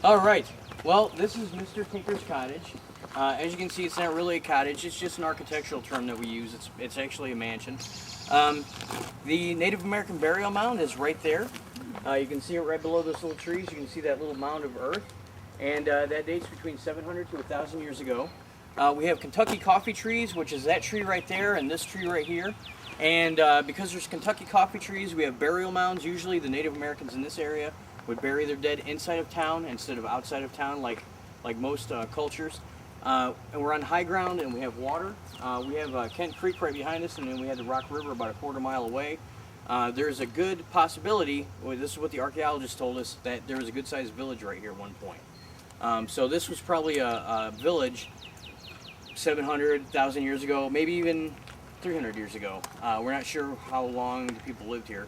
All right. Well, this is Mr. Tinker's cottage. As you can see, it's not really a cottage. It's just an architectural term that we use. It's actually a mansion. The Native American burial mound is right there. You can see it right below those little trees. You can see that little mound of earth. And that dates between 700 to 1,000 years ago. We have Kentucky coffee trees, which is that tree right there and this tree right here. And because there's Kentucky coffee trees, we have burial mounds. Usually the Native Americans in this area would bury their dead inside of town instead of outside of town like most cultures. And we're on high ground and we have water. We have Kent Creek right behind us, and then we have the Rock River about a quarter mile away. There's a good possibility, well, this is what the archaeologists told us, that there was a good sized village right here at one point. So this was probably a village 700, 1,000 years ago, maybe even 300 years ago. We're not sure how long the people lived here.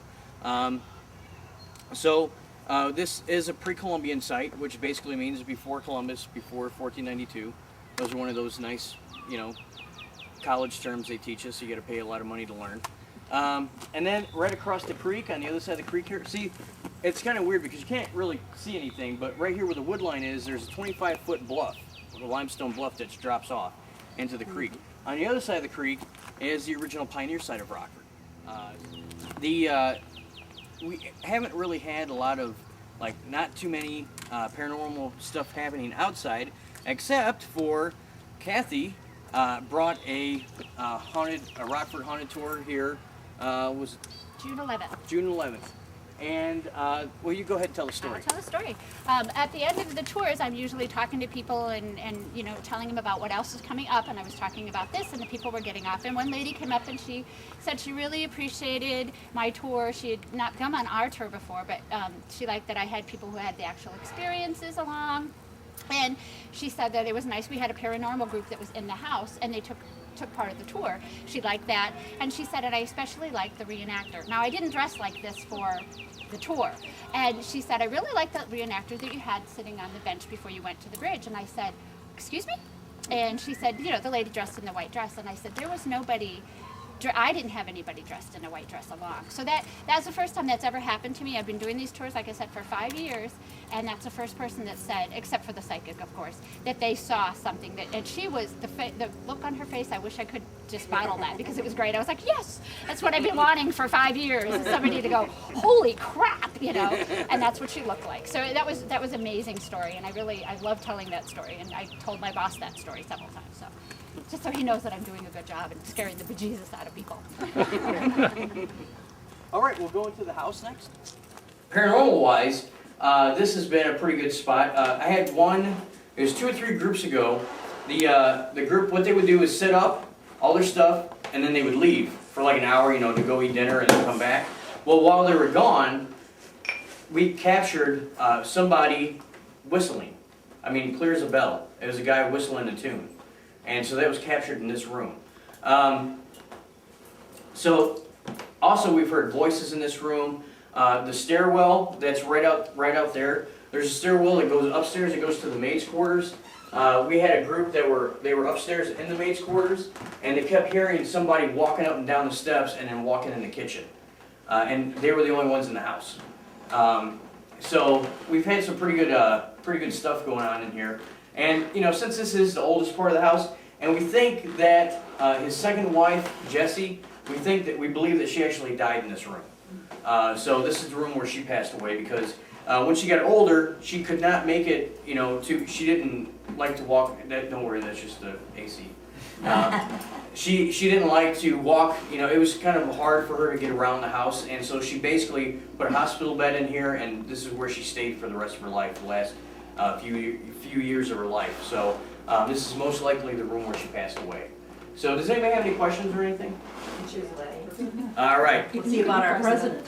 This is a pre-Columbian site, which basically means before Columbus, before 1492. Those are one of those nice, college terms they teach us. You got to pay a lot of money to learn. And then right across the creek, on the other side of the creek here, see, it's kind of weird because you can't really see anything, but right here where the wood line is, there's a 25-foot bluff, a limestone bluff that drops off into the creek. On the other side of the creek is the original pioneer site of Rockford. We haven't really had a lot of, not too many paranormal stuff happening outside, except for Kathi brought a Rockford haunted tour here. Was June 11th. June 11th. And, well, you go ahead and tell the story. I'll tell the story. At the end of the tours, I'm usually talking to people and telling them about what else is coming up, and I was talking about this, and the people were getting off. And one lady came up and she said she really appreciated my tour. She had not come on our tour before, but she liked that I had people who had the actual experiences along. And she said that it was nice. We had a paranormal group that was in the house, and they took part of the tour. She liked that, and she said, and I especially liked the reenactor. Now, I didn't dress like this for the tour, and she said, I really like that reenactor that you had sitting on the bench before you went to the bridge. And I said, excuse me? And she said, the lady dressed in the white dress. And I said, there was nobody, I didn't have anybody dressed in a white dress along. So that's the first time that's ever happened to me. I've been doing these tours, like I said, for 5 years, and that's the first person that said, except for the psychic, of course, that they saw something. And she was, the look on her face, I wish I could just bottle that, because it was great. I was like, yes, that's what I've been wanting for 5 years, is somebody to go, holy crap, and that's what she looked like. So that was an amazing story, and I love telling that story, and I told my boss that story several times, so. Just so he knows that I'm doing a good job and scaring the bejesus out of people. All right, we'll go into the house next. Paranormal-wise, this has been a pretty good spot. I had it was 2 or 3 groups ago. The group, what they would do is set up all their stuff, and then they would leave for like an hour, to go eat dinner and then come back. Well, while they were gone, we captured somebody whistling. I mean, clear as a bell. It was a guy whistling a tune. And so that was captured in this room. So also we've heard voices in this room. The stairwell that's right out there. There's a stairwell that goes upstairs. It goes to the maid's quarters. We had a group that were upstairs in the maid's quarters, and they kept hearing somebody walking up and down the steps and then walking in the kitchen. And they were the only ones in the house. So we've had some pretty good stuff going on in here. And, since this is the oldest part of the house, and we think that his second wife, Jessie, we believe that she actually died in this room. So this is the room where she passed away, because when she got older, she could not make it, she didn't like to walk, don't worry, that's just the AC. She didn't like to walk, it was kind of hard for her to get around the house, and so she basically put a hospital bed in here, and this is where she stayed for the rest of her life, the last few years of her life. So this is most likely the room where she passed away. So does anybody have any questions or anything? Choose a lady. All right. Let's see about our president.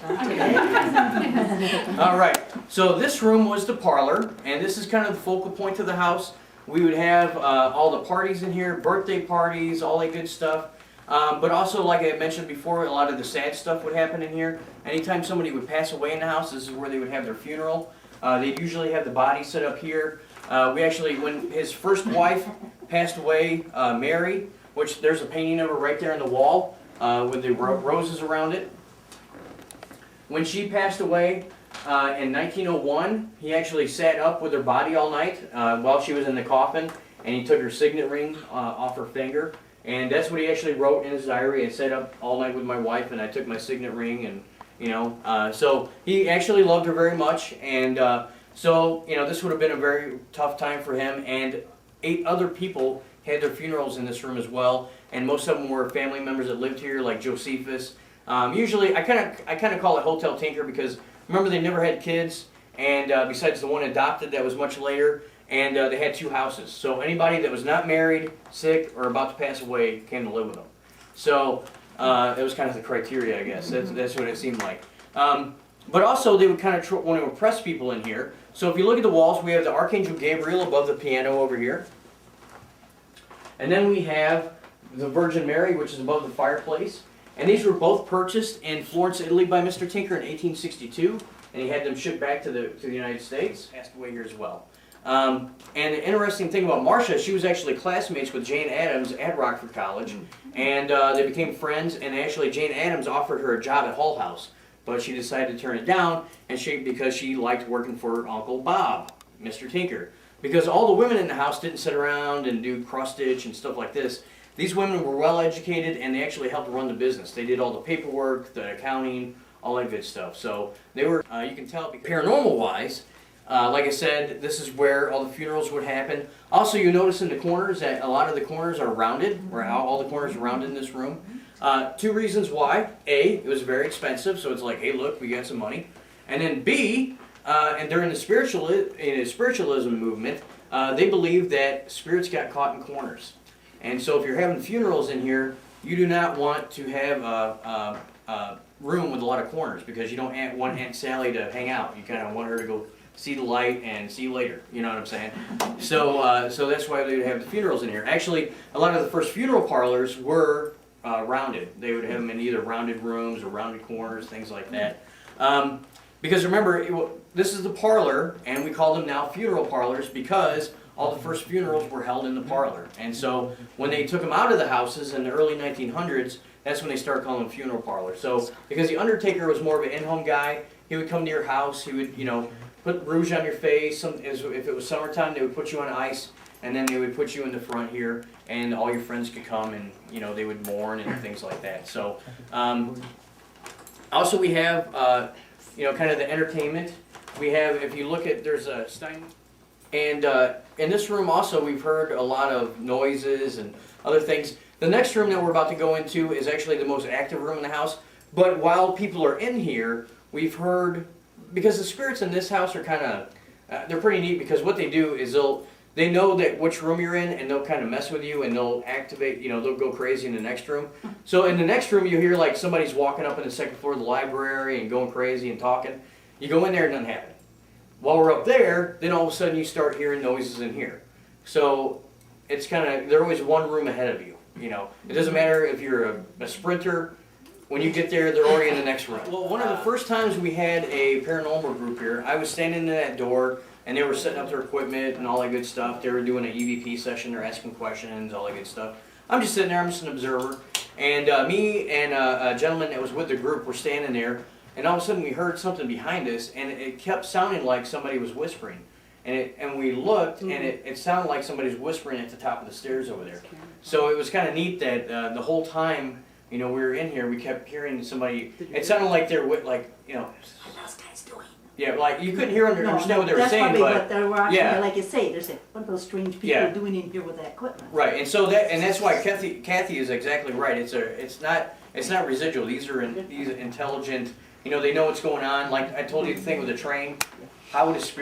All right. So this room was the parlor, and this is kind of the focal point of the house. We would have all the parties in here, birthday parties, all that good stuff. But also, like I mentioned before, a lot of the sad stuff would happen in here. Anytime somebody would pass away in the house, this is where they would have their funeral. They'd usually have the body set up here. We actually, when his first wife passed away, Mary, which there's a painting of her right there on the wall with the roses around it. When she passed away, In 1901, he actually sat up with her body all night while she was in the coffin, and he took her signet ring off her finger. And that's what he actually wrote in his diary. I sat up all night with my wife, and I took my signet ring, and so he actually loved her very much. And so this would have been a very tough time for him. And 8 other people had their funerals in this room as well, and most of them were family members that lived here, like Josephus. Usually, I kind of call it Hotel Tinker because remember they never had kids, and besides the one adopted that was much later. And they had 2 houses. So anybody that was not married, sick, or about to pass away came to live with them. So it was kind of the criteria, I guess. That's what it seemed like. But also they would kind of want to impress people in here. So if you look at the walls, we have the Archangel Gabriel above the piano over here. And then we have the Virgin Mary, which is above the fireplace. And these were both purchased in Florence, Italy by Mr. Tinker in 1862. And he had them shipped back to the United States. Passed away here as well. And the interesting thing about Marcia, she was actually classmates with Jane Addams at Rockford College, and they became friends, and actually Jane Addams offered her a job at Hull House, but she decided to turn it down, and because she liked working for Uncle Bob, Mr. Tinker. Because all the women in the house didn't sit around and do cross-stitch and stuff like this. These women were well educated, and they actually helped run the business. They did all the paperwork, the accounting, all that good stuff. So they were, you can tell, because paranormal-wise, like I said, this is where all the funerals would happen. Also, you notice in the corners that a lot of the corners are rounded, where all the corners are rounded in this room. 2 reasons why. A, it was very expensive, so it's like, hey, look, we got some money. And then B, and during the spiritualism movement, they believed that spirits got caught in corners. And so if you're having funerals in here, you do not want to have a room with a lot of corners, because you don't want Aunt Sally to hang out. You kind of want her to go see the light and see you later, you know what I'm saying? So so that's why they would have the funerals in here. Actually, a lot of the first funeral parlors were rounded. They would have them in either rounded rooms or rounded corners, things like that. Because remember, this is the parlor, and we call them now funeral parlors because all the first funerals were held in the parlor. And so when they took them out of the houses in the early 1900s, that's when they started calling them funeral parlors. So because the undertaker was more of an in-home guy, he would come to your house, he would, put rouge on your face. If it was summertime, they would put you on ice, and then they would put you in the front here, and all your friends could come, and they would mourn and things like that. So also we have kind of the entertainment. We have, if you look at, there's a Stein, and in this room also we've heard a lot of noises and other things. The next room that we're about to go into is actually the most active room in the house. But while people are in here, we've heard, because the spirits in this house are kind of, they're pretty neat, because what they do is they know that which room you're in, and they'll kind of mess with you, and they'll activate, they'll go crazy in the next room. So in the next room, you hear like somebody's walking up in the second floor of the library and going crazy and talking. You go in there and nothing happens. While we're up there, then all of a sudden you start hearing noises in here. So it's kind of, they're always one room ahead of you. It doesn't matter if you're a sprinter. When you get there, they're already in the next room. Well, one of the first times we had a paranormal group here, I was standing in that door, and they were setting up their equipment and all that good stuff. They were doing an EVP session. They're asking questions, all that good stuff. I'm just sitting there. I'm just an observer. And me and a gentleman that was with the group were standing there, and all of a sudden we heard something behind us, and it kept sounding like somebody was whispering. And we looked, and it sounded like somebody was whispering at the top of the stairs over there. So it was kind of neat that the whole time, we were in here, we kept hearing somebody. It sounded like they're what are those guys doing? Yeah, like you couldn't understand what they were saying, that's probably but what they were actually, yeah, like you say, they're saying, what are those strange people doing in here with that equipment? right. And so that's why Kathi is exactly right. It's not residual. These are intelligent. They know what's going on. Like I told you, the thing with the train. How would a spirit